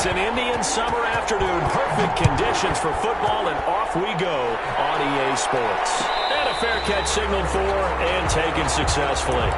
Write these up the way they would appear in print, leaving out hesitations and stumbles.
It's an Indian summer afternoon. Perfect conditions for football, and off we go on EA Sports. And a fair catch signaled for and taken successfully.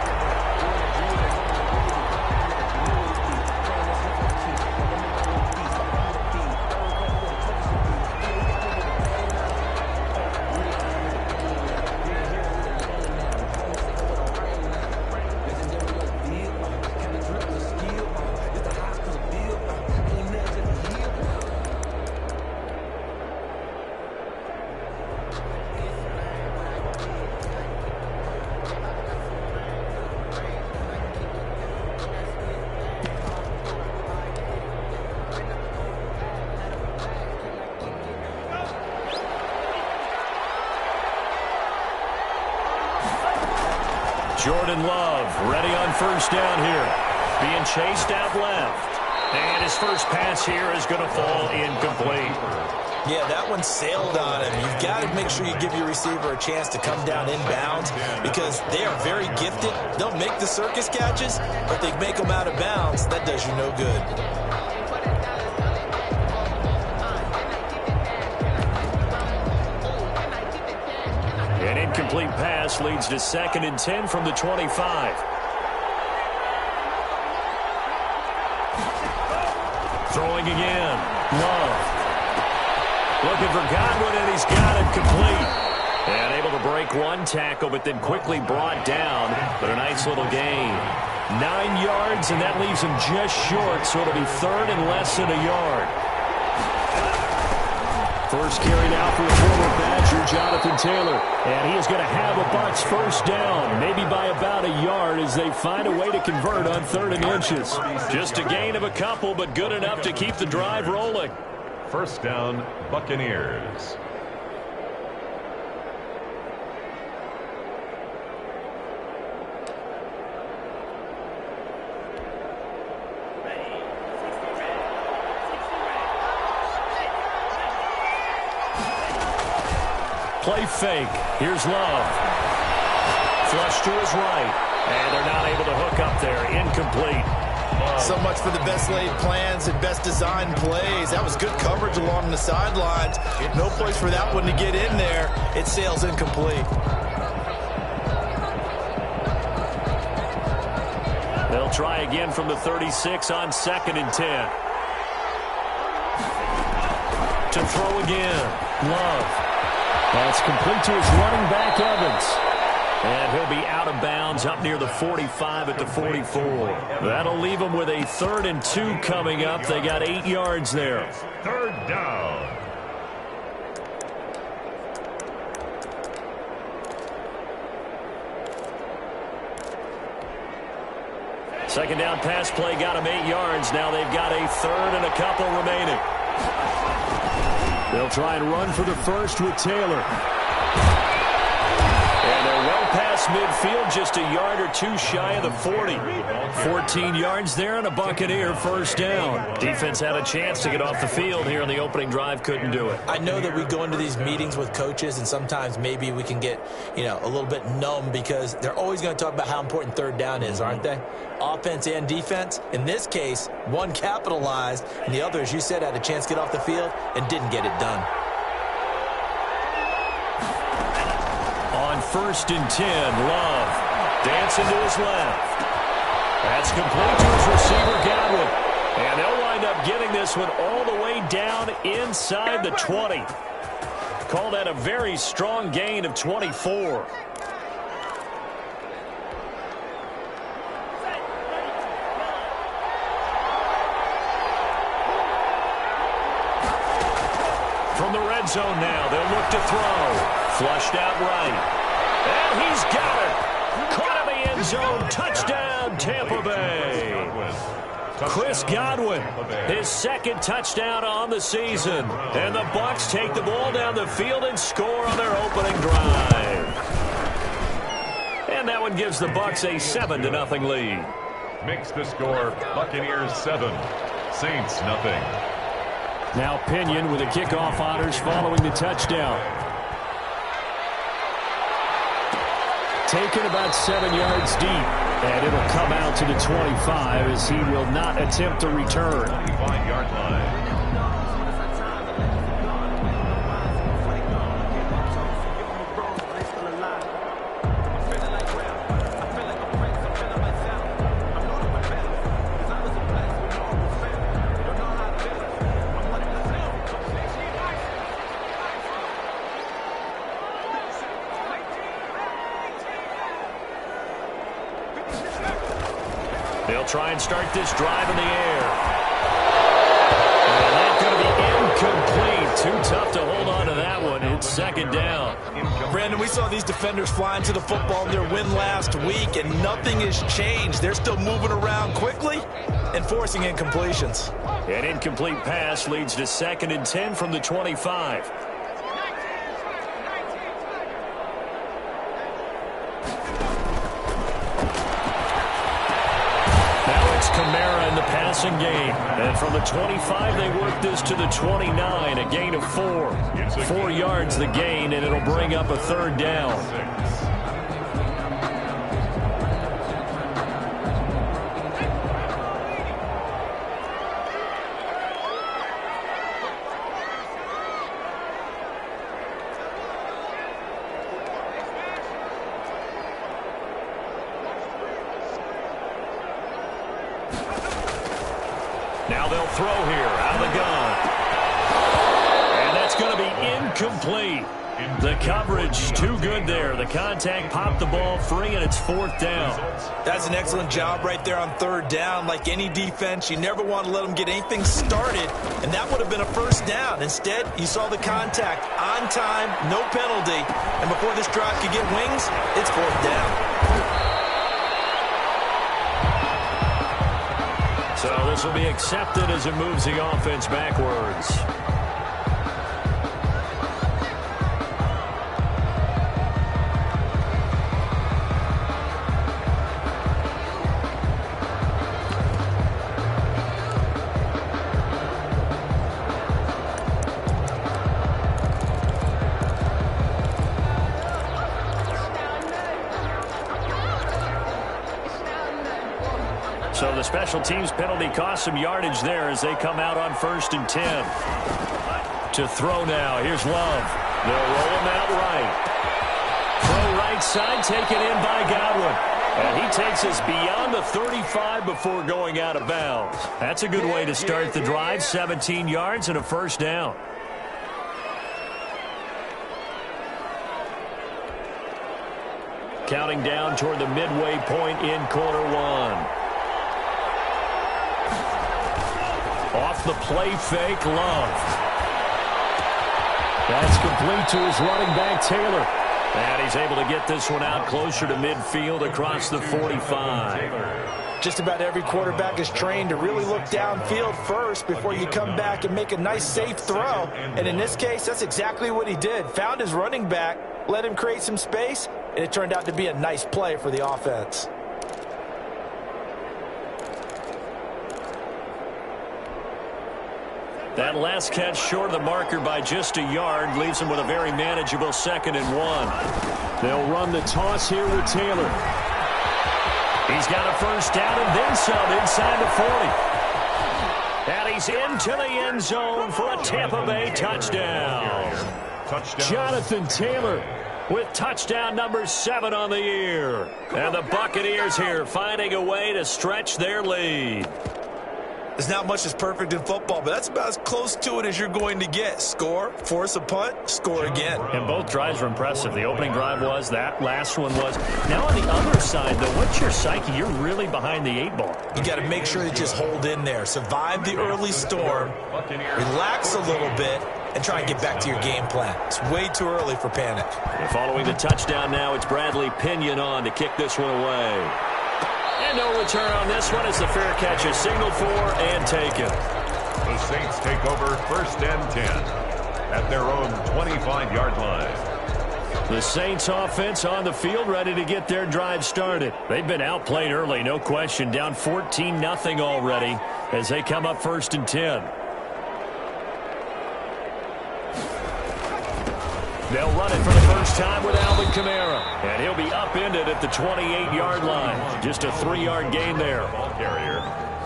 Jordan Love ready on first down here. Being chased out left. And his first pass here is going to fall incomplete. Yeah, that one sailed on him. You've got to make sure you give your receiver a chance to come down inbounds because they are very gifted. They'll make the circus catches, but they make them out of bounds. That does you no good. An incomplete pass leads to 2nd and 10 from the 25. Throwing again. Love. Looking for Godwin, and he's got it complete. And able to break one tackle, but then quickly brought down. But a nice little gain. 9 yards, and that leaves him just short, so it'll be 3rd and less than a yard. First carry now for the former Badger, Jonathan Taylor. And he is going to have a Bucs first down, maybe by about a yard as they find a way to convert on 3rd and inches. Just a gain of a couple, but good enough to keep the drive rolling. First down, Buccaneers. Play fake. Here's Love. Flush to his right. And they're not able to hook up there. Incomplete. So much for the best laid plans and best designed plays. That was good coverage along the sidelines. No place for that one to get in there. It sails incomplete. They'll try again from the 36 on 2nd and 10. To throw again. Love. That's complete to his running back, Evans. And he'll be out of bounds up near the 45 at the 44. That'll leave him with a 3rd and 2 coming up. They got 8 yards there. 3rd down. Second down pass play got him 8 yards. Now they've got a 3rd and a couple remaining. They'll try and run for the first with Taylor. And they're well past midfield, just a yard or two shy of the 40. 14 yards there and a Buccaneer first down. Defense had a chance to get off the field here on the opening drive, couldn't do it. I know that we go into these meetings with coaches, and sometimes maybe we can get, a little bit numb because they're always going to talk about how important 3rd down is, aren't they? Offense and defense. In this case, one capitalized, and the other, as you said, had a chance to get off the field and didn't get it done. On 1st and 10, Love dancing to his left. That's complete to his receiver, Godwin. And they'll wind up getting this one all the way down inside the 20. Call that a very strong gain of 24. From the red zone now, they'll look to throw. Flushed out right. And he's got it. Caught in the end zone. Touchdown, Tampa Bay. Chris Godwin, his 2nd touchdown on the season. And the Bucs take the ball down the field and score on their opening drive. And that one gives the Bucs a 7-0 lead. Makes the score Buccaneers 7, Saints nothing. Now Pinion with the kickoff honors following the touchdown. taken about 7 yards deep. And it'll come out to the 25 as he will not attempt to return. 25-yard line. They'll try and start this drive in the air. And that's going to be incomplete. Too tough to hold on to that one. It's second down. Brandon, we saw these defenders flying to the football in their win last week, and nothing has changed. They're still moving around quickly and forcing incompletions. An incomplete pass leads to 2nd and 10 from the 25. Kamara in the passing game. And from the 25, they work this to the 29, a gain of 4. 4 yards the gain, and it'll bring up a 3rd down. Now they'll throw here out of the gun. And that's going to be incomplete. The coverage too good there. The contact popped the ball free, and it's 4th down. That's an excellent job right there on 3rd down. Like any defense, you never want to let them get anything started, and that would have been a 1st down. Instead, you saw the contact on time, no penalty, and before this drive could get wings, it's 4th down. So this will be accepted as it moves the offense backwards. So the special teams penalty cost some yardage there as they come out on 1st and 10. To throw now. Here's Love. They'll roll him out right. Throw right side taken in by Godwin. And he takes us beyond the 35 before going out of bounds. That's a good way to start the drive. 17 yards and a 1st down. Counting down toward the midway point in quarter 1. Off the play fake, Love. That's complete to his running back, Taylor. And he's able to get this one out closer to midfield across the 45. Just about every quarterback is trained to really look downfield first before you come back and make a nice, safe throw. And in this case, that's exactly what he did. Found his running back, let him create some space, and it turned out to be a nice play for the offense. That last catch short of the marker by just a yard leaves him with a very manageable 2nd and 1. They'll run the toss here with Taylor. He's got a 1st down and then some inside the 40. And he's into the end zone for a Tampa Bay touchdown. Jonathan Taylor with touchdown number 7 on the year. And the Buccaneers here finding a way to stretch their lead. There's not much that's perfect in football, but that's about as close to it as you're going to get. Score, force a punt, score again. And both drives were impressive. The opening drive was, that last one was. Now on the other side, though, what's your psyche? You're really behind the 8 ball. You got to make sure you just hold in there. Survive the early storm, relax a little bit, and try and get back to your game plan. It's way too early for panic. And following the touchdown now, it's Bradley Pinion on to kick this one away. And no return on this one as the fair catch is signaled for and taken. The Saints take over 1st and 10 at their own 25-yard line. The Saints offense on the field ready to get their drive started. They've been outplayed early, no question. Down 14-0 already as they come up 1st and 10. They'll run it for the first time with Alvin Kamara. And he'll be upended at the 28-yard line. Just a 3-yard gain there. Ball carrier.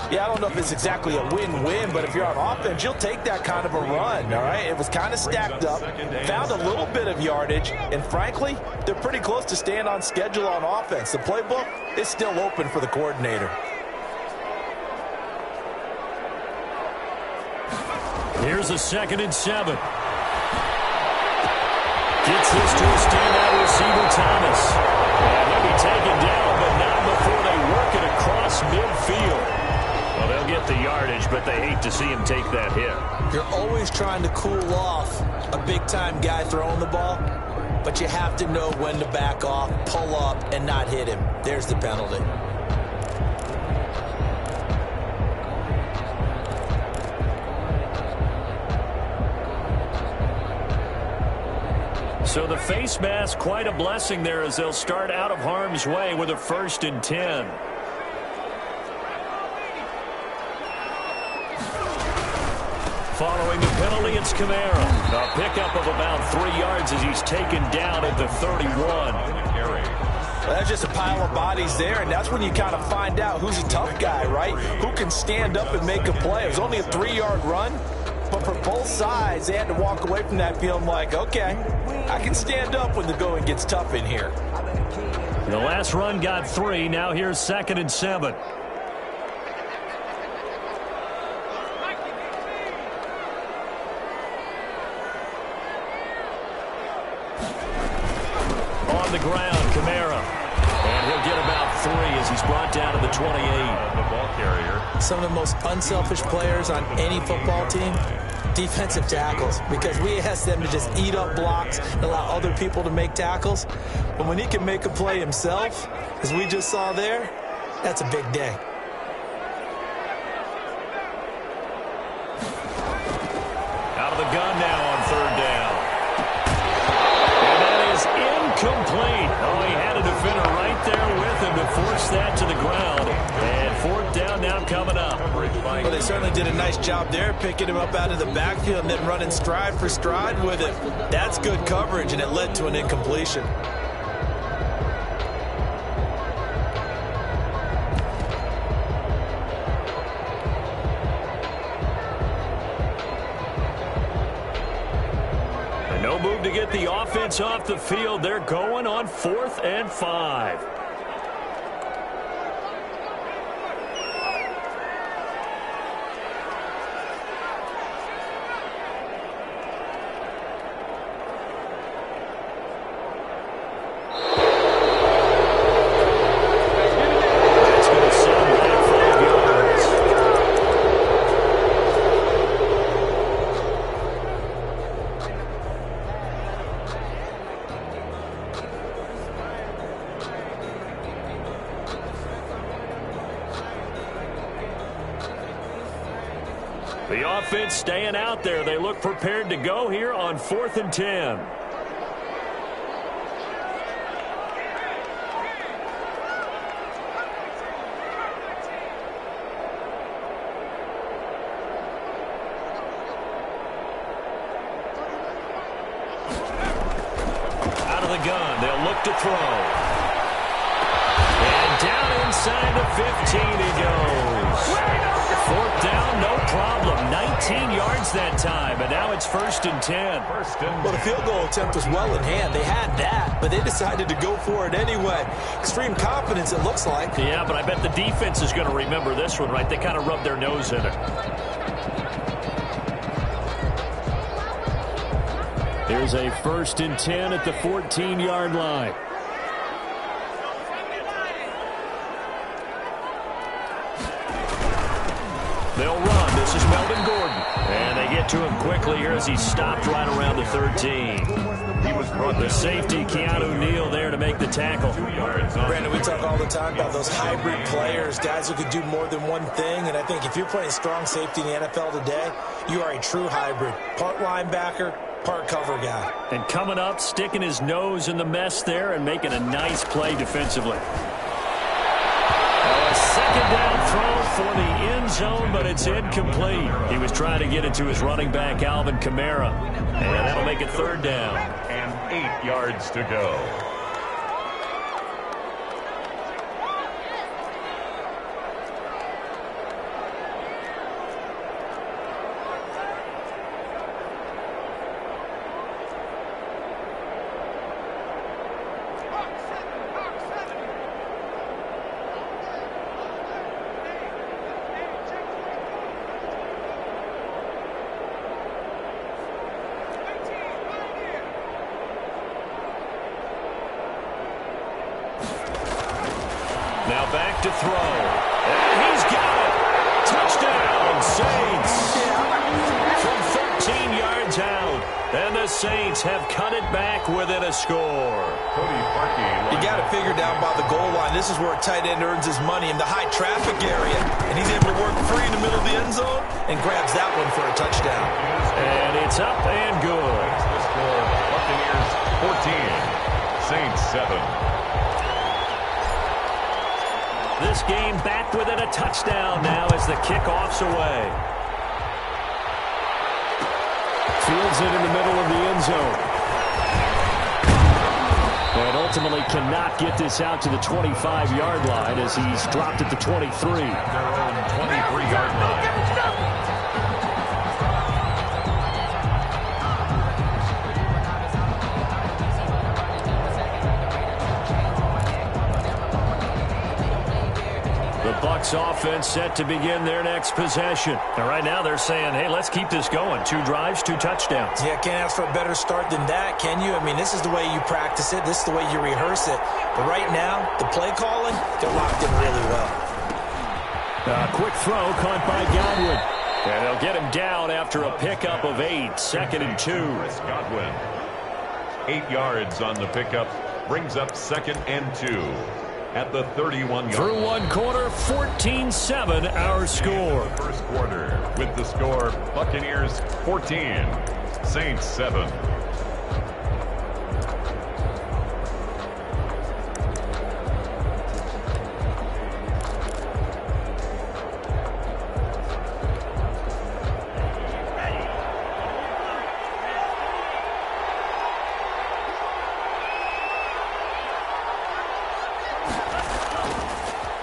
Yeah, I don't know if it's exactly a win-win, but if you're on offense, you'll take that kind of a run, all right? It was kind of stacked up, found a little bit of yardage, and frankly, they're pretty close to staying on schedule on offense. The playbook is still open for the coordinator. Here's a 2nd and 7. Gets this to a standout receiver, Thomas. And he'll be taken down, but not before they work it across midfield. Well, they'll get the yardage, but they hate to see him take that hit. You're always trying to cool off a big-time guy throwing the ball, but you have to know when to back off, pull up, and not hit him. There's the penalty. So the face mask, quite a blessing there as they'll start out of harm's way with a 1st and 10. Following the penalty, it's Kamara. A pickup of about 3 yards as he's taken down at the 31. Well, that's just a pile of bodies there, and that's when you kind of find out who's a tough guy, right? Who can stand up and make a play. It was only a 3-yard run, but for both sides, they had to walk away from that feeling like, okay, I can stand up when the going gets tough in here. The last run got 3. Now here's 2nd and 7. On the ground, Kamara. And he'll get about 3 as he's brought down to the 28. The ball carrier. Some of the most unselfish players on any football team, defensive tackles, because we ask them to just eat up blocks and allow other people to make tackles. But when he can make a play himself, as we just saw there, that's a big day. Out of the gun now on 3rd down. And that is incomplete. Oh, he had a defender right there with him to force that to the ground. And 4th down now coming up. Well, they certainly did a nice job there, picking him up out of the backfield and then running stride for stride with it. That's good coverage, and it led to an incompletion. And no move to get the offense off the field. They're going on 4th and 5. The offense staying out there. They look prepared to go here on 4th and 10. Out of the gun, they'll look to throw. And down inside the 15 he goes. 4th down, no problem. 19 yards that time, and now it's 1st and 10. Well, the field goal attempt was well in hand. They had that, but they decided to go for it anyway. Extreme confidence, it looks like. Yeah, but I bet the defense is going to remember this one, right? They kind of rubbed their nose in it. Here's a 1st and 10 at the 14-yard line. They'll run. This is Melvin Gordon. And they get to him quickly here as he stopped right around the 13. He was brought the safety, Keanu Neal, there to make the tackle. Brandon, we talk all the time about those hybrid players, guys who could do more than one thing. And I think if you're playing strong safety in the NFL today, you are a true hybrid. Part linebacker, part cover guy. And coming up, sticking his nose in the mess there and making a nice play defensively. A second down throw for the end zone, but it's incomplete. He was trying to get it to his running back, Alvin Kamara. And that'll make it third down. And 8 yards to go. Now back to throw. And he's got it. Touchdown, Saints. From 13 yards out. And the Saints have cut it back within a score. You got to figure down by the goal line. This is where a tight end earns his money in the high traffic area. And he's able to work free in the middle of the end zone and grabs that one for a touchdown. And it's up and good. The score, Buccaneers 14, Saints 7. This game back within a touchdown now as the kickoff's away. Fields it in the middle of the end zone. And ultimately cannot get this out to the 25-yard line as he's dropped at the 23. Their own 23-yard line. Bucs offense set to begin their next possession. And right now they're saying, hey, let's keep this going. 2 drives, 2 touchdowns. Yeah, can't ask for a better start than that, can you? I mean, this is the way you practice it. This is the way you rehearse it. But right now, the play calling, they're locked in really well. Quick throw caught by Godwin. And they'll get him down after a pickup of 8. 2nd and 2. Chris Godwin. 8 yards on the pickup. Brings up 2nd and 2. At the 31-yard line. Through one quarter, 14-7 our score. First quarter with the score, Buccaneers 14, Saints 7.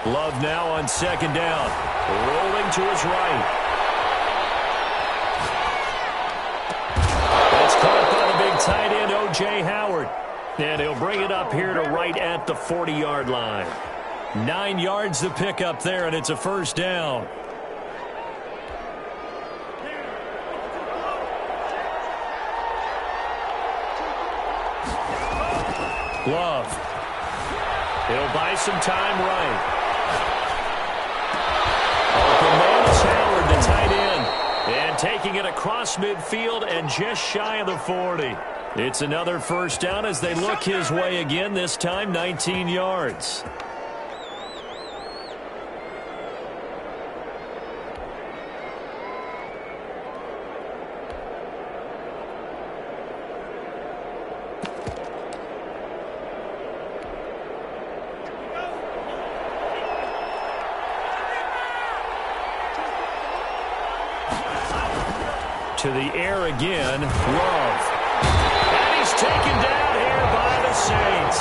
Love now on 2nd down. Rolling to his right. That's caught by the big tight end, O.J. Howard. And he'll bring it up here to right at the 40-yard line. 9 yards to pick up there, and it's a first down. Love. He'll buy some time right. Open man is Howard, the tight end. And taking it across midfield and just shy of the 40. It's another first down as they look his way again, this time 19 yards. To the air again, Love. And he's taken down here by the Saints.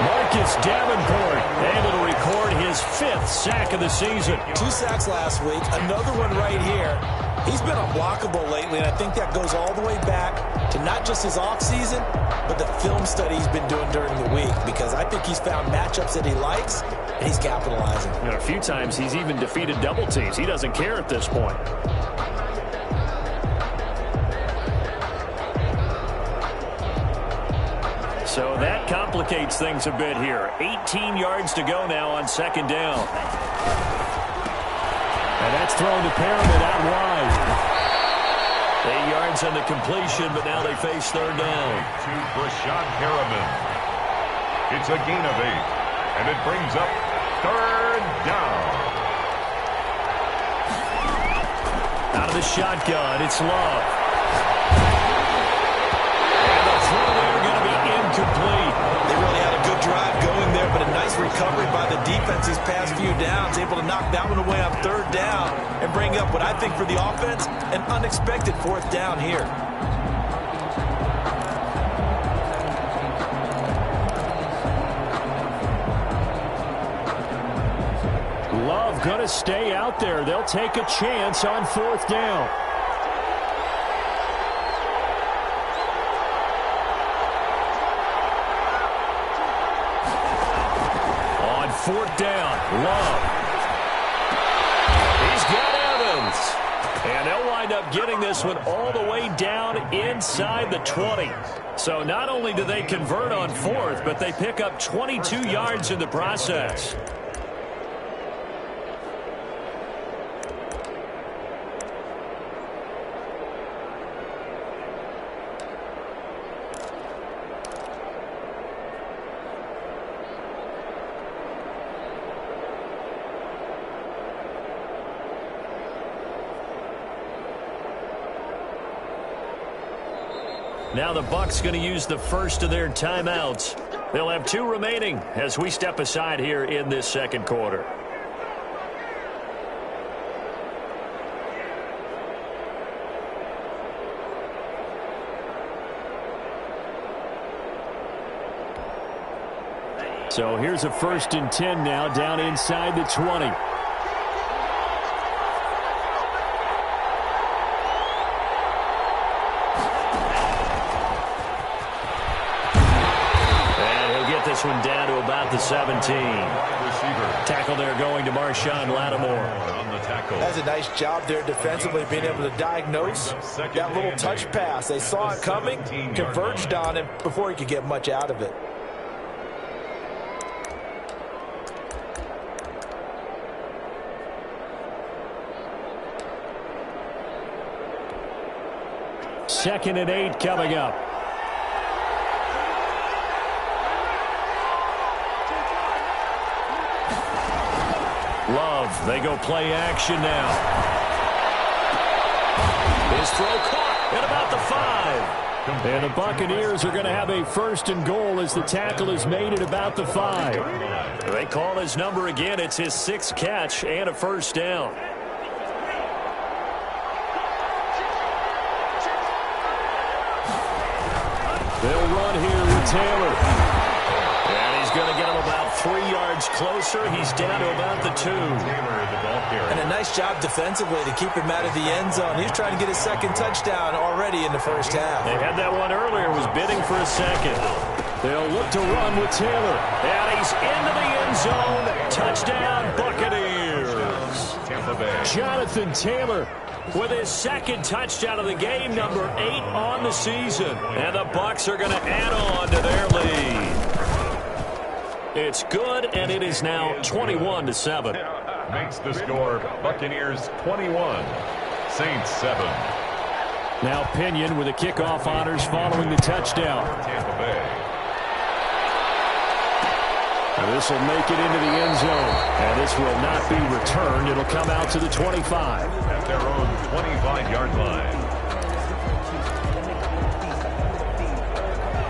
Marcus Davenport able to record his 5th sack of the season. 2 sacks last week, another one right here. He's been unblockable lately, and I think that goes all the way back to not just his offseason, but the film study he's been doing during the week, because I think he's found matchups that he likes, and he's capitalizing. And a few times he's even defeated double teams. He doesn't care at this point. So that complicates things a bit here. 18 yards to go now on 2nd down. And that's thrown to Perriman out wide. 8 yards on the completion, but now they face 3rd down. To Brashad Perriman. It's a gain of 8. And it brings up 3rd down. Out of the shotgun, it's Love. And the throw there going to be incomplete. They really had a good drive going there, but a nice recovery by the defense defense these past few downs, able to knock that one away on third down and bring up what I think for the offense, an unexpected fourth down here. Love going to stay out there. They'll take a chance on fourth down. On fourth down, Love. He's got Evans. And they'll wind up getting this one all the way down inside the 20. So not only do they convert on fourth, but they pick up 22 yards in the process. Now the Bucs going to use the first of their timeouts. They'll have 2 remaining as we step aside here in this second quarter. So here's a 1st and 10 now down inside the 20. This one down to about the 17. Tackle there going to Marshawn Lattimore. On the tackle. That's a nice job there defensively, being able to diagnose that little touch pass. They saw it coming, converged on him before he could get much out of it. Second and 8 coming up. Love, they go play action now. His throw caught at about the 5. And the Buccaneers are going to have a 1st and goal as the tackle is made at about the 5. They call his number again. It's his 6th catch and a 1st down. They'll run here with Taylor. And he's going to get him about 3 yards closer. He's down to about the 2. And a nice job defensively to keep him out of the end zone. He's trying to get his 2nd touchdown already in the first half. They had that one earlier, was bidding for a 2nd. They'll look to run with Taylor. And he's into the end zone. Touchdown, Buccaneers. Tampa Bay. Jonathan Taylor with his 2nd touchdown of the game, number 8 on the season. And the Bucs are going to add on to their lead. It's good, and it is now 21-7. Makes the score Buccaneers 21, Saints 7. Now Pinion with the kickoff honors following the touchdown. Tampa Bay. This will make it into the end zone, and this will not be returned. It'll come out to the 25. At their own 25-yard line.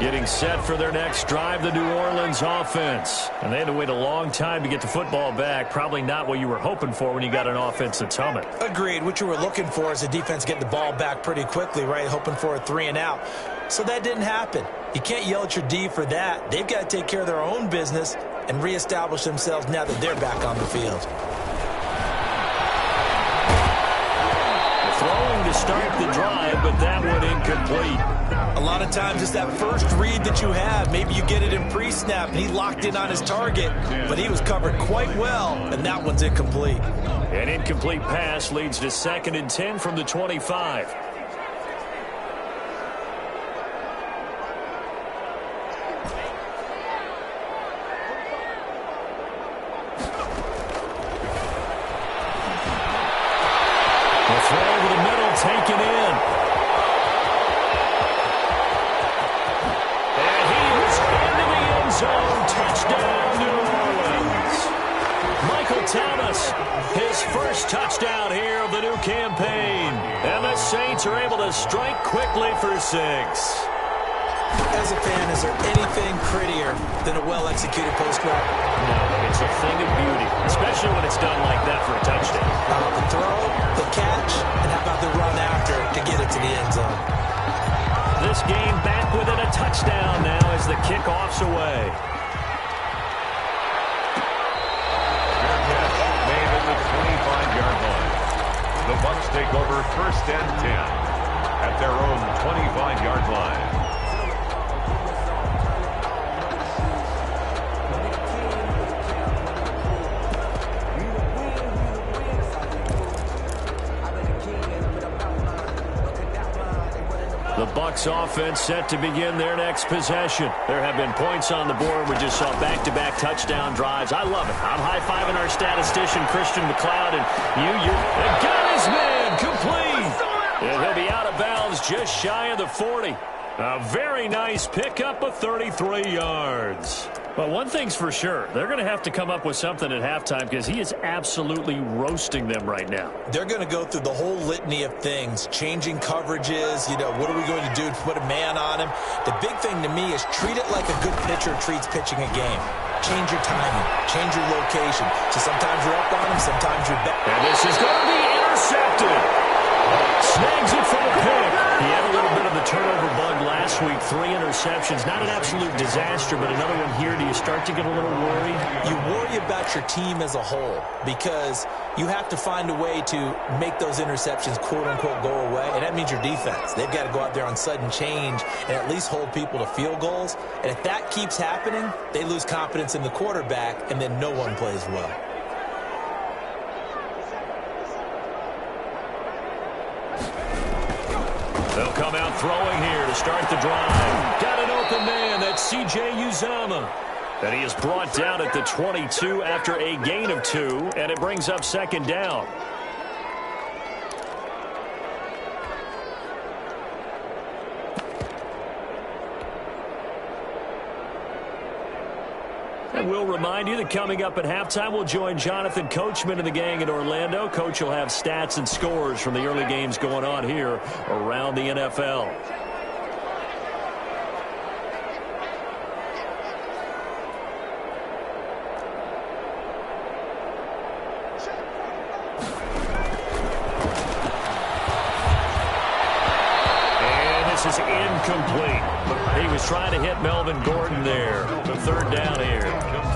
Getting set for their next drive, the New Orleans offense. And they had to wait a long time to get the football back. Probably not what you were hoping for when you got an offense that's humming. Agreed. What you were looking for is the defense getting the ball back pretty quickly, right? Hoping for a 3 and out. So that didn't happen. You can't yell at your D for that. They've got to take care of their own business and reestablish themselves now that they're back on the field. Throwing to start the drive, but that one incomplete. A lot of times it's that first read that you have. Maybe you get it in pre-snap, and he locked in on his target, but he was covered quite well, and that one's incomplete. An incomplete pass leads to 2nd and 10 from the 25. The throw over the middle, taken in. And he is into the end zone. Touchdown, New Orleans. Michael Thomas, his first touchdown here of the new campaign. And the Saints are able to strike quickly for 6. As a fan, is there anything prettier than a well-executed post route? No, it's a thing of beauty, especially when it's done like that for a touchdown. The throw, the catch, and how about the run after to get it to the end zone? This game back within a touchdown now as the kickoff's away. Fair catch made at the 25-yard line. The Bucs take over 1st and 10 at their own 25-yard line. The Bucs offense set to begin their next possession. There have been points on the board. We just saw back-to-back touchdown drives. I love it. I'm high-fiving our statistician, Christian McLeod, and they got his man complete. And he'll be out of bounds just shy of the 40. A very nice pickup of 33 yards. Well, one thing's for sure. They're going to have to come up with something at halftime because he is absolutely roasting them right now. They're going to go through the whole litany of things, changing coverages, what are we going to do to put a man on him? The big thing to me is treat it like a good pitcher treats pitching a game. Change your timing, change your location. So sometimes you're up on him, sometimes you're back. And this is going to be intercepted. Snags it for the pick. He had a little bit of the turnover bug last week. 3 interceptions. Not an absolute disaster, but another one here. Do you start to get a little worried? You worry about your team as a whole because you have to find a way to make those interceptions, quote-unquote, go away, and that means your defense. They've got to go out there on sudden change and at least hold people to field goals. And if that keeps happening, they lose confidence in the quarterback, and then no one plays well. They'll come out throwing here to start the drive. Got an open man. That's C.J. Uzomah. And he is brought down at the 22 after a gain of 2, and it brings up 2nd down. And we'll remind you that coming up at halftime, we'll join Jonathan Coachman and the gang in Orlando. Coach will have stats and scores from the early games going on here around the NFL. And this is incomplete. He was trying to hit Melvin Gordon there. The 3rd down here.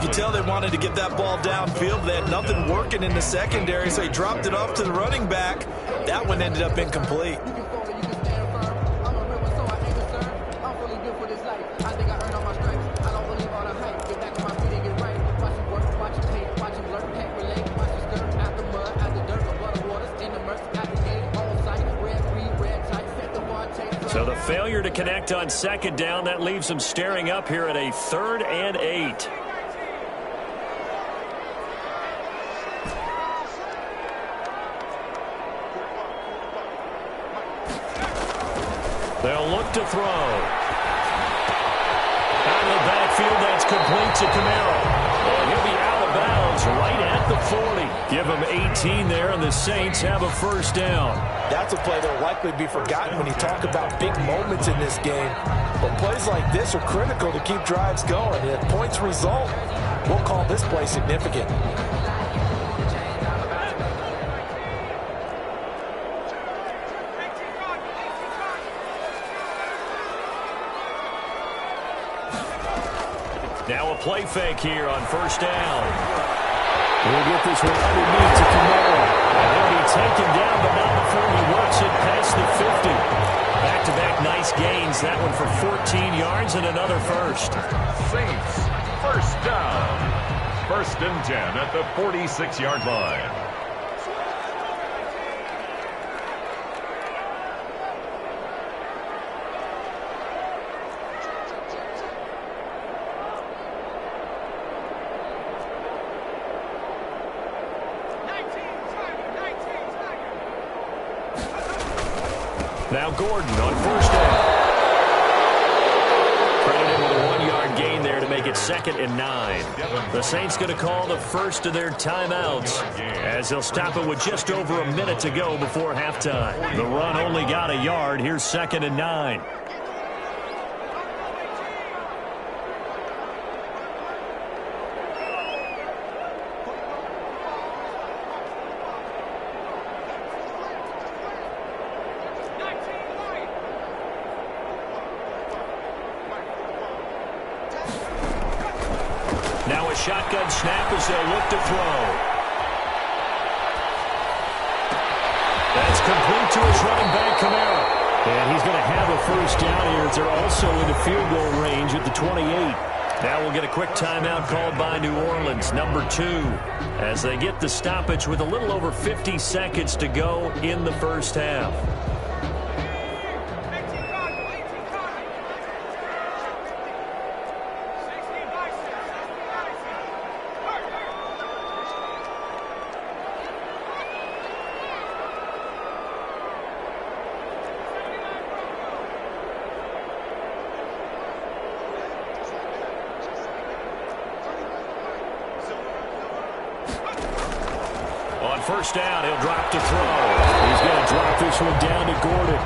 You can tell they wanted to get that ball downfield. They had nothing working in the secondary, so he dropped it off to the running back. That one ended up incomplete. So the failure to connect on 2nd down, that leaves them staring up here at a 3rd and 8. They'll look to throw. Out of the backfield, that's complete to Camaro. And he'll be out of bounds right at the 40. Give him 18 there, and the Saints have a 1st down. That's a play that will likely be forgotten when you talk about big moments in this game. But plays like this are critical to keep drives going. And if points result, we'll call this play significant. Now a play fake here on 1st down. We'll get this one underneath to Camaro. And he'll be taken down, but not before he works it past the 50. Back-to-back nice gains. That one for 14 yards and another 1st. Saints, 1st down. 1st and 10 at the 46-yard line. Now Gordon on 1st down. Credited with a 1-yard gain there to make it 2nd and 9. The Saints going to call the first of their timeouts as they'll stop it with just over a minute to go before halftime. The run only got a yard. Here's 2nd and 9. Now a shotgun snap as they'll look to throw. That's complete to his running back, Kamara. And he's going to have a first down here as they're also into field goal range at the 28. Now we'll get a quick timeout called by New Orleans, number 2, as they get the stoppage with a little over 50 seconds to go in the first half. First down, he'll drop to throw. He's going to drop this one down to Gordon.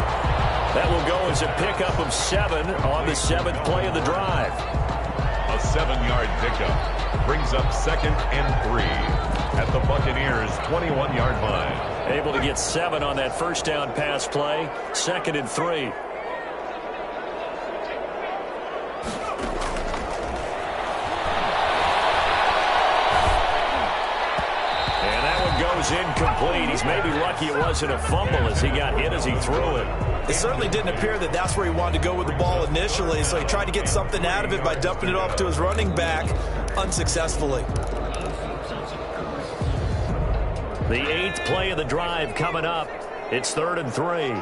That will go as a pickup of 7 on the 7th play of the drive. A 7-yard pickup brings up 2nd and 3 at the Buccaneers' 21-yard line. Able to get 7 on that first down pass play. 2nd and 3. Incomplete. He's maybe lucky it wasn't a fumble as he got hit as he threw it. It certainly didn't appear that that's where he wanted to go with the ball initially, so he tried to get something out of it by dumping it off to his running back unsuccessfully. The 8th play of the drive coming up. It's 3rd and 3.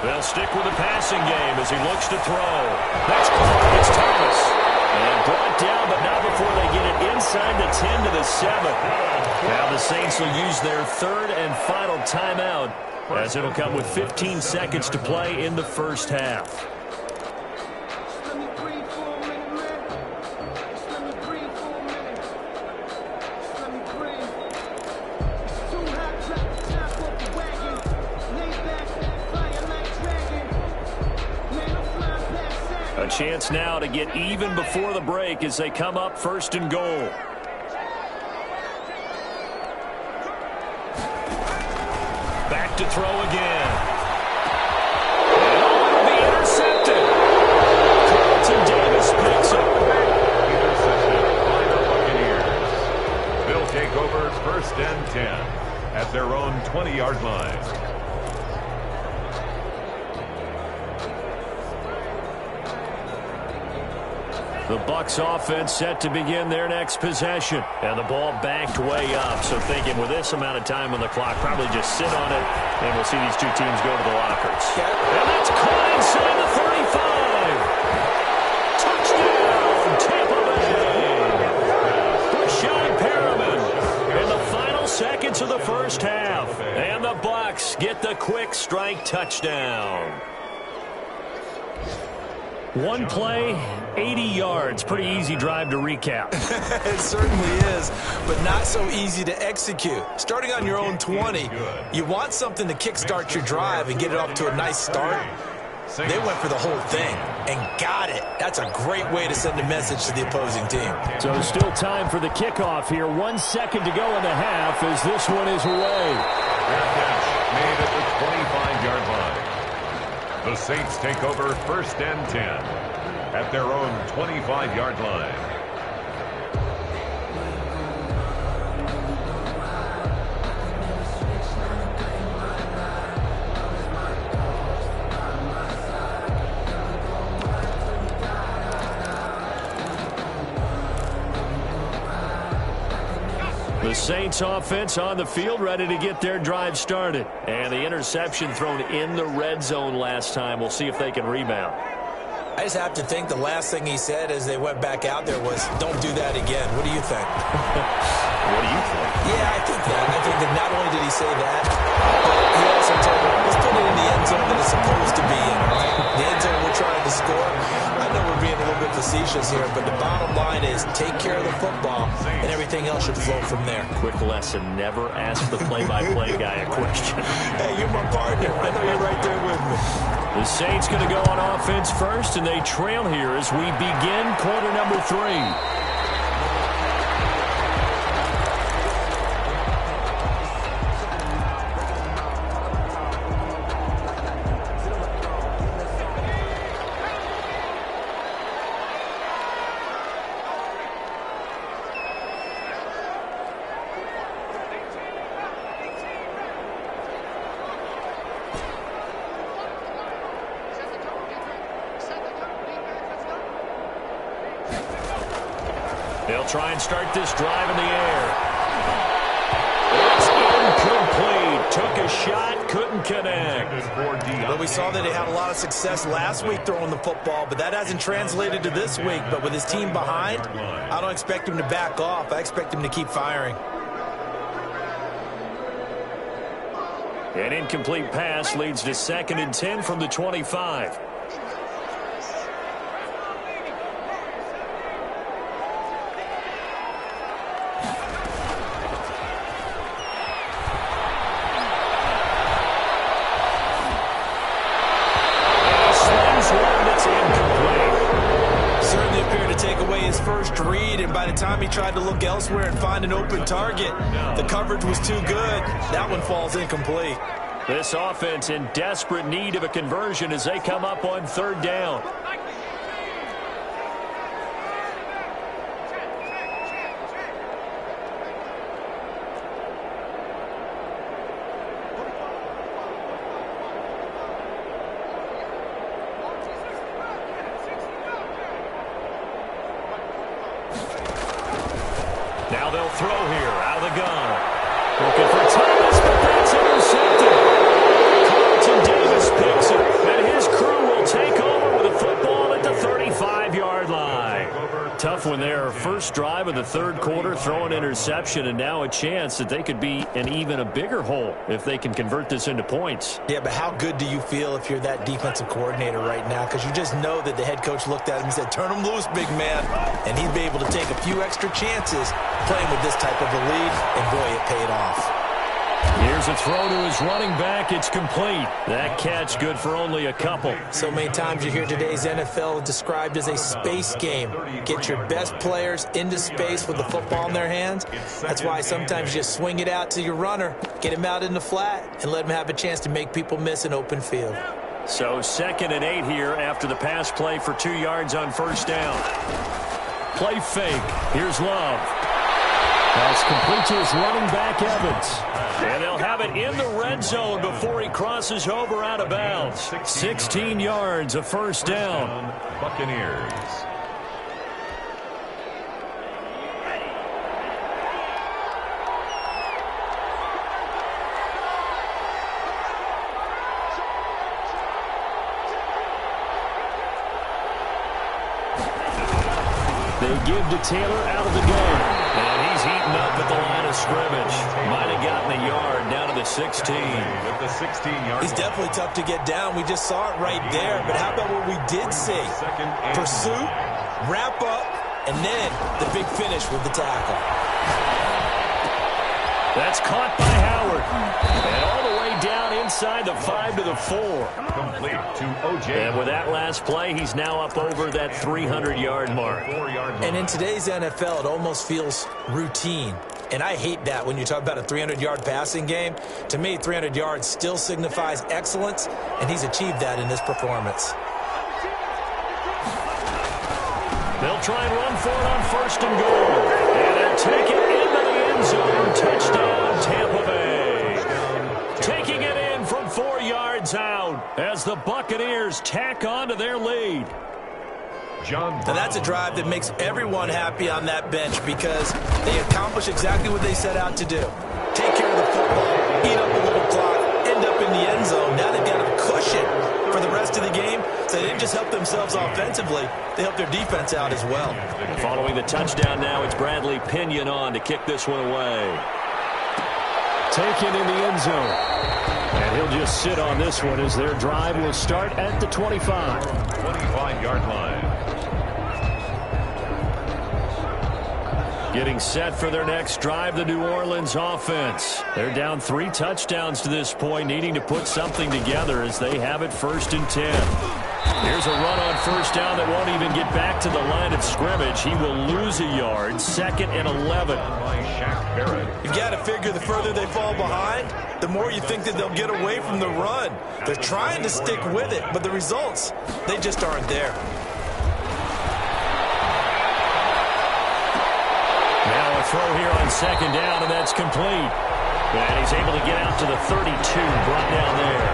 They'll stick with the passing game as he looks to throw. That's caught. It's Thomas. And brought down, but not before they get it inside the 10 to the 7. Now the Saints will use their 3rd and final timeout as it'll come with 15 seconds to play in the first half. A chance now to get even before the break as they come up 1st and goal. Back to throw again. And it'll be intercepted. Carlton Davis picks up. Intercepted by the Buccaneers. They'll take over 1st and 10 at their own 20-yard line. The Bucs offense set to begin their next possession. And the ball backed way up. So thinking with this amount of time on the clock, probably just sit on it, and we'll see these two teams go to the lockers. And that's caught inside the 35. Touchdown, Tampa Bay. Rashad Perriman in the final seconds of the first half. And the Bucs get the quick strike touchdown. One play, 80 yards. Pretty easy drive to recap. It certainly is, but not so easy to execute. Starting on your own 20, you want something to kickstart your drive and get it off to a nice start. They went for the whole thing and got it. That's a great way to send a message to the opposing team. So still time for the kickoff here. 1 second to go in the half as this one is away. Fair catch made at the 25-yard line. The Saints take over 1st and 10 at their own 25-yard line. The Saints offense on the field ready to get their drive started. And the interception thrown in the red zone last time. We'll see if they can rebound. I just have to think the last thing he said as they went back out there was, don't do that again. What do you think? What do you think? Yeah, I think that. I think that not only did he say that, but he also told me, let's put it in the end zone that it's supposed to be in, right? The end zone we're trying to score. I know we're being a little bit facetious here, but the bottom line is take care of the football, and everything else should flow from there. Quick lesson, never ask the play-by-play guy a question. Hey, you're my partner. I know you're right there with me. The Saints going to go on offense first, and they trail here as we begin quarter number 3. They'll try and start this drive in the air. It's incomplete. Took a shot, couldn't connect. Well, we saw that they had a lot of success last week throwing the football, but that hasn't translated to this week. But with his team behind, I don't expect him to back off. I expect him to keep firing. An incomplete pass leads to 2nd and 10 from the 25. By the time he tried to look elsewhere and find an open target, the coverage was too good. That one falls incomplete. This offense in desperate need of a conversion as they come up on 3rd down. Now they'll throw here out of the gun. Looking for Thomas, but that's intercepted. Carlton Davis picks it, and his crew will take over with a football at the 35-yard line. Tough one there. First drive of the 3rd quarter, throw an interception, and now a chance that they could be in even a bigger hole if they can convert this into points. Yeah, but how good do you feel if you're that defensive coordinator right now? Because you just know that the head coach looked at him and said, turn him loose, big man. And he'd be able to take a few extra chances playing with this type of a lead, and boy, it paid off. Here's a throw to his running back. It's complete. That catch good for only a couple. So many times you hear today's NFL described as a space game. Get your best players into space with the football in their hands. That's why sometimes you just swing it out to your runner, get him out in the flat, and let him have a chance to make people miss an open field. So 2nd and 8 here after the pass play for 2 yards on 1st down. Play fake. Here's Love. That's complete to his running back, Evans. And they'll have it in the red zone before he crosses over out of bounds. 16 yards, a 1st down. Buccaneers. They give to Taylor out of the gun. And he's heating up at the line of scrimmage. Might have gotten a yard down to the 16. With the 16-yard. He's definitely tough to get down. We just saw it right there. But how about what we did see? Pursuit, wrap up, and then the big finish with the tackle. That's caught by Howard. And all the way down inside the 5 to the 4. Complete to O.J. And with that last play, he's now up over that 300-yard mark. And in today's NFL, it almost feels routine. And I hate that when you talk about a 300-yard passing game. To me, 300 yards still signifies excellence, and he's achieved that in this performance. They'll try and run for it on 1st and goal. And they'll take it into the end zone. Touchdown, Tampa Bay. Taking it in from 4 yards out as the Buccaneers tack on to their lead. And that's a drive that makes everyone happy on that bench because they accomplish exactly what they set out to do. Take care of the football, eat up a little clock, end up in the end zone. Now they've got a cushion for the rest of the game. So they didn't just help themselves offensively, they helped their defense out as well. Following the touchdown now, it's Bradley Pinion on to kick this one away. Taken in the end zone. And he'll just sit on this one as their drive will start at the 25. 25-yard line. Getting set for their next drive, the New Orleans offense. They're down 3 touchdowns to this point, needing to put something together as they have it 1st and 10. Here's a run on 1st down that won't even get back to the line of scrimmage. He will lose a yard, 2nd and 11. You've got to figure the further they fall behind, the more you think that they'll get away from the run. They're trying to stick with it, but the results, they just aren't there. Now a throw here on 2nd down, and that's complete. And he's able to get out to the 32, brought down there.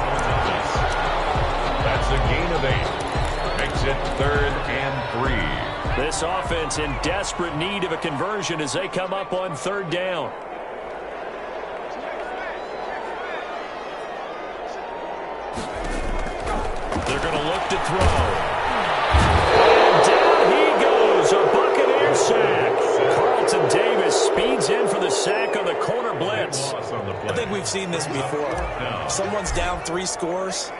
That's a gain of 8. Makes it 3rd and 3. This offense in desperate need of a conversion as they come up on third down. They're going to look to throw. And down he goes. A Buccaneer sack. Carlton Davis speeds in for the sack on the corner blitz. I think we've seen this before. Someone's down 3 scores.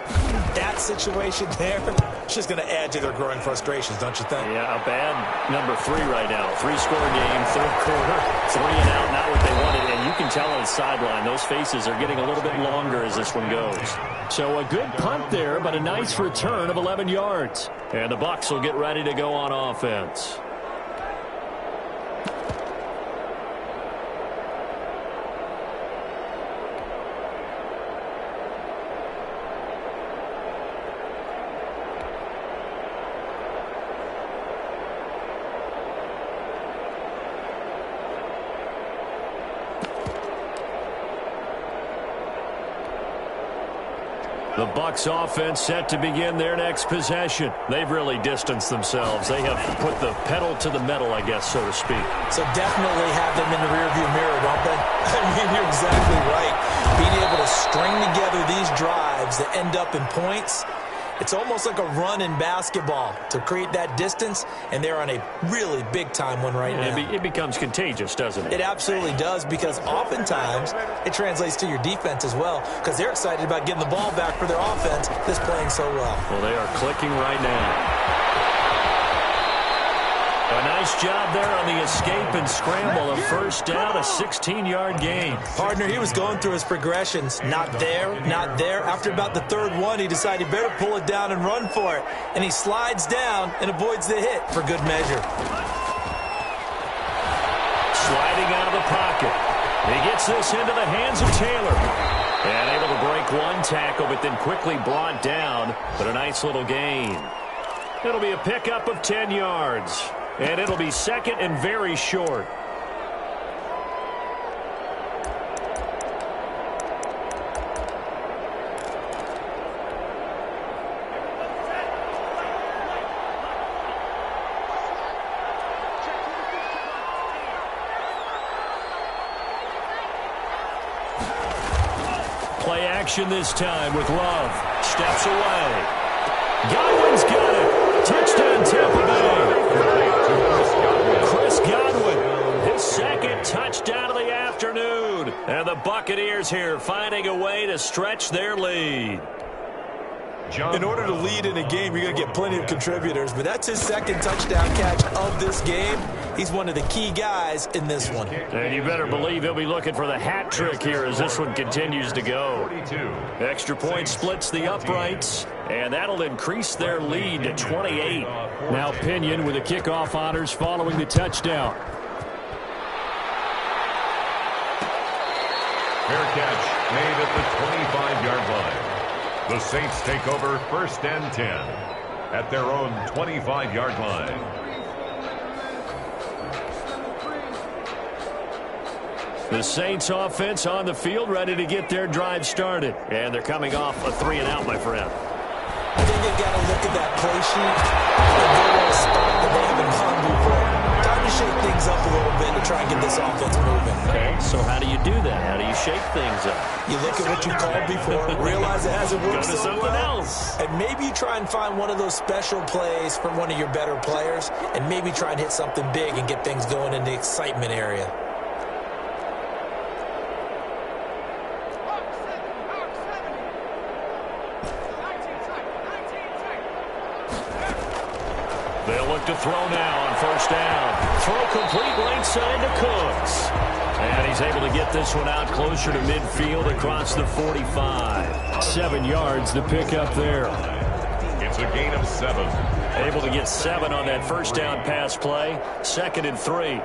That situation there, it's just going to add to their growing frustrations, don't you think? Yeah, a bad number 3 right now. 3-score game, third quarter, 3 and out, not what they wanted. And you can tell on the sideline, those faces are getting a little bit longer as this one goes. So a good punt there, but a nice return of 11 yards. And the Bucs will get ready to go on offense. The Bucs offense set to begin their next possession. They've really distanced themselves. They have put the pedal to the metal, I guess, so to speak. So definitely have them in the rearview mirror, don't they? I mean, you're exactly right. Being able to string together these drives that end up in points, it's almost like a run in basketball to create that distance, and they're on a really big-time one right now. It becomes contagious, doesn't it? It absolutely does, because oftentimes it translates to your defense as well, because they're excited about getting the ball back for their offense that's playing so well. Well, they are clicking right now. A nice job there on the escape and scramble. A first down, a 16-yard gain. Partner, he was going through his progressions. Not there, not there. After about the third one, he decided he better pull it down and run for it. And he slides down and avoids the hit for good measure. Sliding out of the pocket. He gets this into the hands of Taylor. And able to break one tackle, but then quickly brought down. But a nice little gain. It'll be a pickup of 10 yards. And it'll be second and very short. Play action this time with Love. Steps away. Godwin's got it. Touchdown, Tampa Bay. Chris Godwin, his second touchdown of the afternoon. And the Buccaneers here finding a way to stretch their lead. In order to lead in a game, you're going to get plenty of contributors, but that's his second touchdown catch of this game. He's one of the key guys in this one. And you better believe he'll be looking for the hat trick here as this one continues to go. Extra point splits the uprights, and that'll increase their lead to 28. Now Pinion with the kickoff honors following the touchdown. Fair catch made at the 25-yard line. The Saints take over first and 10 at their own 25-yard line. The Saints offense on the field ready to get their drive started. And they're coming off a 3 and out, my friend. I think they've got to look at that play sheet and go to a spot that they haven't gone before. Time to shake things up a little bit to try and get this offense moving. Okay, so how do you do that? How do you shake things up? You look at what you called before, realize it hasn't worked Go to so something well, else. and maybe you try and find one of those special plays from one of your better players, and maybe try and hit something big and get things going in the excitement area. They'll look to throw now on first down. Throw complete right side to Cooks. And he's able to get this one out closer to midfield across the 45. 7 yards to pick up there. It's a gain of 7. Able to get 7 on that first down pass play. 2nd and 3.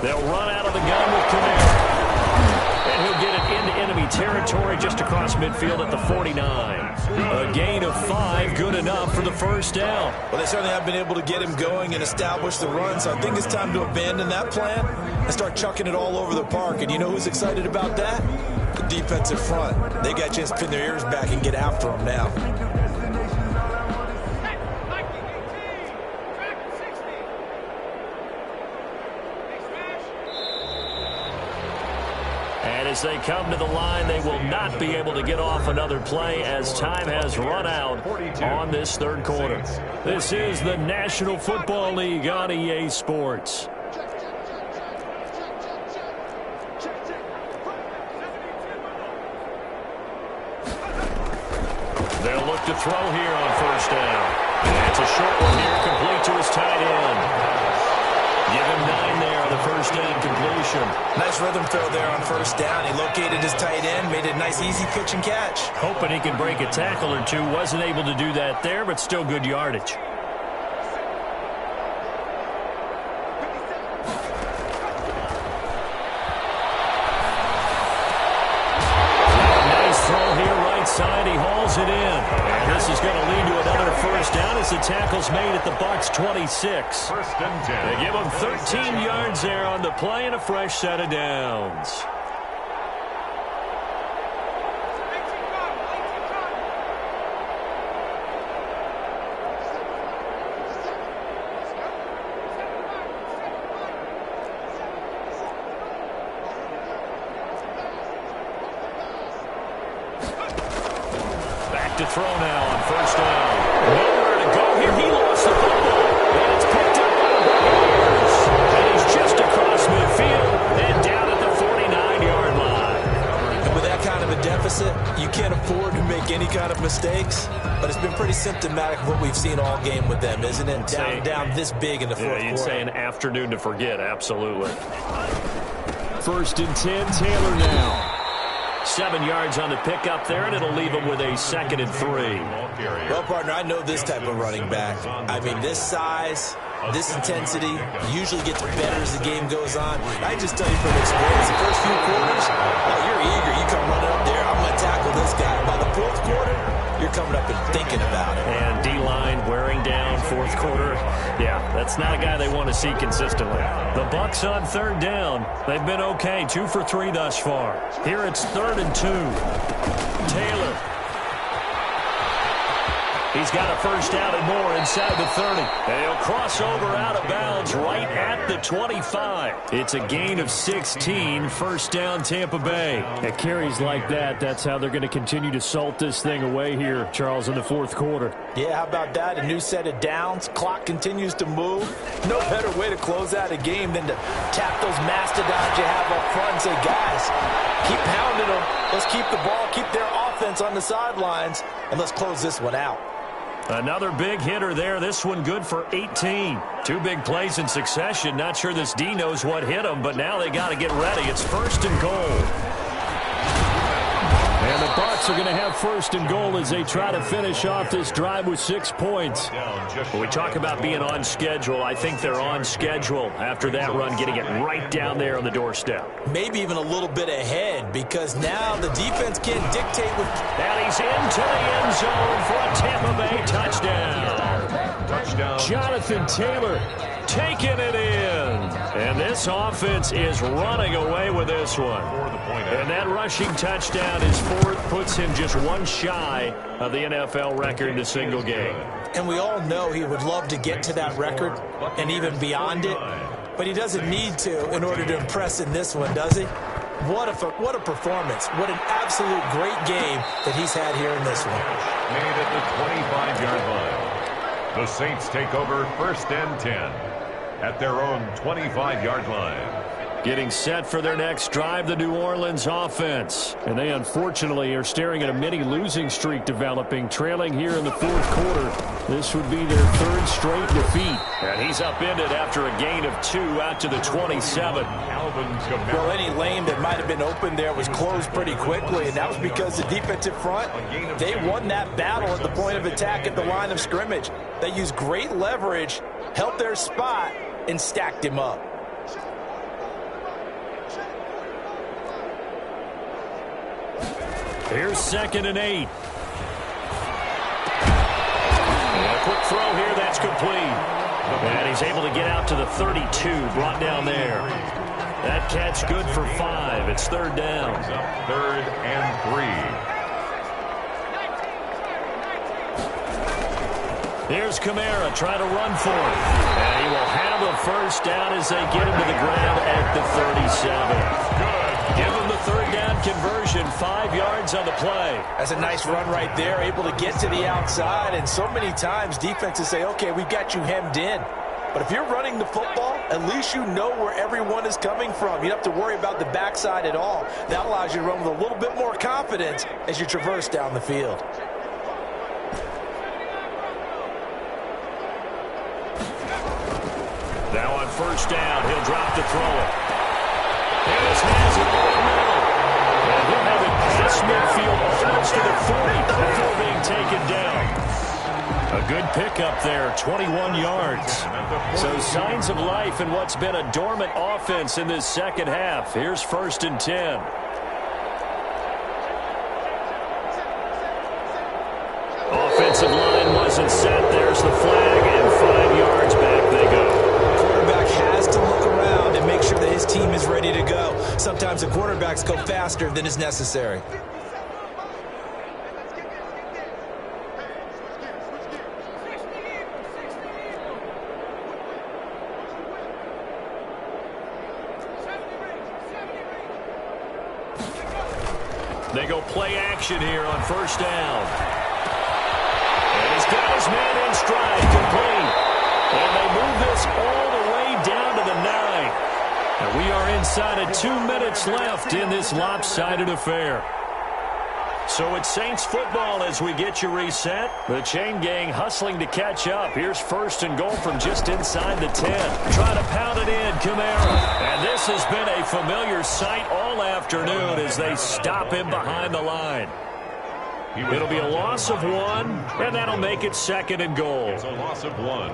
They'll run out of the gun with Kamara. And he'll get it into enemy territory just across midfield at the 49. A gain of 5, good enough for the first down. Well, they certainly have been able to get him going and establish the run, so I think it's time to abandon that plan and start chucking it all over the park. And you know who's excited about that? The defensive front. They got a chance to pin their ears back and get after him now. And as they come to the line, they will not be able to get off another play as time has run out on this third quarter. This is the National Football League on EA Sports. They'll look to throw here on first down. That's a short one here, complete to his tight end. Give him 9 there on the first down completion. Nice rhythm throw there on first down. He located his tight end, made it a nice, easy pitch and catch. Hoping he can break a tackle or two. Wasn't able to do that there, but still good yardage. Nice throw here, right side. He hauls it in. And this is going to lead to another first down as the tackle's made at the Bucs 26. First and 10. They give him 13 yards there on the play and a fresh set of downs. Back to throw now on first down. Nowhere to go here. He lost the football. And it's picked up by the Bears. And he's just across midfield and down at the 49-yard line. And with that kind of a deficit, you can't afford to make any kind of mistakes. But it's been pretty symptomatic of what we've seen all game with them, isn't it? Down this big in the fourth quarter. You'd say an afternoon to forget, absolutely. First and 10, Taylor now. 7 yards on the pickup there, and it'll leave him with a 2nd and 3. Well, partner, I know this type of running back. I mean, this size, this intensity usually gets better as the game goes on. I just tell you from experience, the first few quarters, you're eager. You come running up there, I'm going to tackle this guy. By the fourth quarter, you're coming up and thinking about it. And D-line wearing down fourth quarter. Yeah, that's not a guy they want to see consistently. The Bucs on third down. They've been okay, 2 for 3 thus far. Here it's 3rd and 2. Taylor. He's got a first down and more inside the 30. And he'll cross over out of bounds right at the 25. It's a gain of 16, first down Tampa Bay. At carries like that, that's how they're going to continue to salt this thing away here, Charles, in the fourth quarter. Yeah, how about that? A new set of downs. Clock continues to move. No better way to close out a game than to tap those mastodons you have up front and say, guys, keep pounding them. Let's keep the ball, keep their offense on the sidelines, and let's close this one out. Another big hitter there. This one good for 18. 2 big plays in succession. Not sure this D knows what hit him, but now they got to get ready. It's 1st and goal. And the Bucs are going to have 1st and goal as they try to finish off this drive with 6 points. When we talk about being on schedule, I think they're on schedule after that run, getting it right down there on the doorstep. Maybe even a little bit ahead, because now the defense can't dictate with... And he's into the end zone for a Tampa Bay touchdown. Jonathan Taylor taking it in. And this offense is running away with this one. And that rushing touchdown is 4th, puts him just 1 shy of the NFL record in a single game. And we all know he would love to get to that record and even beyond it, but he doesn't need to in order to impress in this one, does he? What a performance. What an absolute great game that he's had here in this one. Made at the 25-yard line. The Saints take over 1st and 10 at their own 25-yard line. Getting set for their next drive, the New Orleans offense. And they unfortunately are staring at a mini losing streak developing, trailing here in the fourth quarter. This would be their 3rd straight defeat. And he's upended after a gain of 2 out to the 27. Well, any lane that might have been open there was closed pretty quickly, and that was because the defensive front, they won that battle at the point of attack at the line of scrimmage. They used great leverage, held their spot, and stacked him up. Here's 2nd and 8. A quick throw here, that's complete. And he's able to get out to the 32, brought down there. That catch good for 5. It's 3rd down. 3rd and 3. Here's Kamara trying to run for it. And he will have a 1st down as they get him to the ground at the 37. Good. Give him the 3rd down conversion, 5 yards on the play. That's a nice run right there, able to get to the outside. And so many times defenses say, okay, we've got you hemmed in. But if you're running the football, at least you know where everyone is coming from. You don't have to worry about the backside at all. That allows you to run with a little bit more confidence as you traverse down the field. Now on 1st down, he'll drop to throw it. Harris has it over the middle. And he'll have it past midfield, almost to the 40 before being taken down. A good pickup there, 21 yards. So signs of life in what's been a dormant offense in this 2nd half. Here's 1st and 10. Offensive line wasn't set. There's the flag, and 5 yards back they go. Quarterback has to look around and make sure that his team is ready to go. Sometimes the quarterbacks go faster than is necessary. They go play action here on 1st down. And he's got his man in stride, complete. And they move this all the way down to the 9. And we are inside of 2 minutes left in this lopsided affair. So it's Saints football as we get you reset. The chain gang hustling to catch up. Here's 1st and goal from just inside the 10. Trying to pound it in, Kamara. And this has been a familiar sight all afternoon as they stop him behind the line. It'll be a loss of 1, and that'll make it 2nd and goal. It's a loss of 1.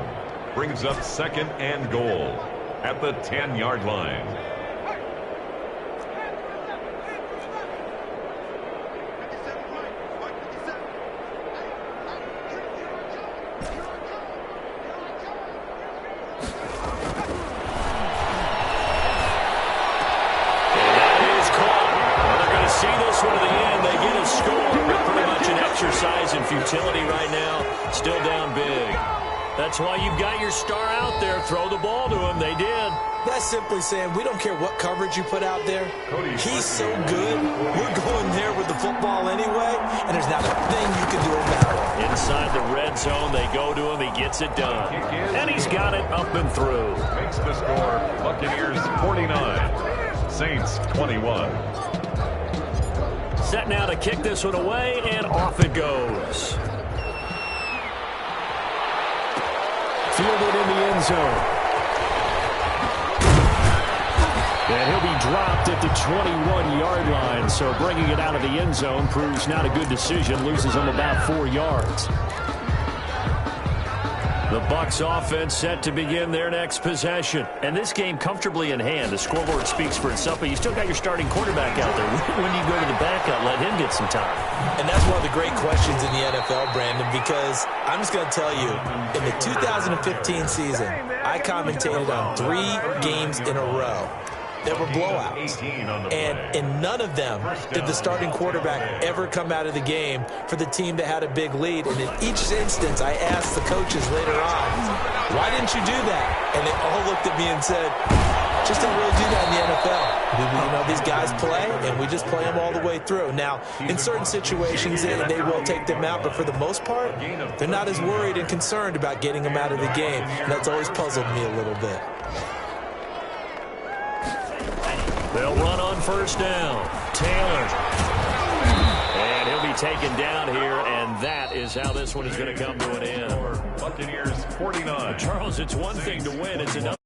Brings up 2nd and goal at the 10-yard line. Exercise in futility right now. Still down big. That's why you've got your star out there. Throw the ball to him. They did. That's simply saying we don't care what coverage you put out there. He's so good. We're going there with the football anyway, and there's not a thing you can do about it. Inside the red zone, they go to him. He gets it done. And he's got it up and through. Makes the score Buccaneers 49, Saints 21. Set now to kick this one away, and off it goes. Fielded in the end zone. And he'll be dropped at the 21-yard line, so bringing it out of the end zone proves not a good decision. Loses him about 4 yards. The Bucs offense set to begin their next possession. And this game comfortably in hand. The scoreboard speaks for itself, but you still got your starting quarterback out there. When do you go to the backup, let him get some time? And that's one of the great questions in the NFL, Brandon, because I'm just going to tell you, in the 2015 season, I commentated on 3 games in a row that were blowouts. And in none of them did the starting quarterback ever come out of the game for the team that had a big lead. And in each instance, I asked the coaches later on, why didn't you do that? And they all looked at me and said, just don't really do that in the NFL. You know, these guys play, and we just play them all the way through. Now, in certain situations, they will take them out, but for the most part, they're not as worried and concerned about getting them out of the game. And that's always puzzled me a little bit. They'll run on first down. Taylor. And he'll be taken down here, and that is how this one is going to come to an end. Buccaneers 49. Charles, it's one thing to win. It's another.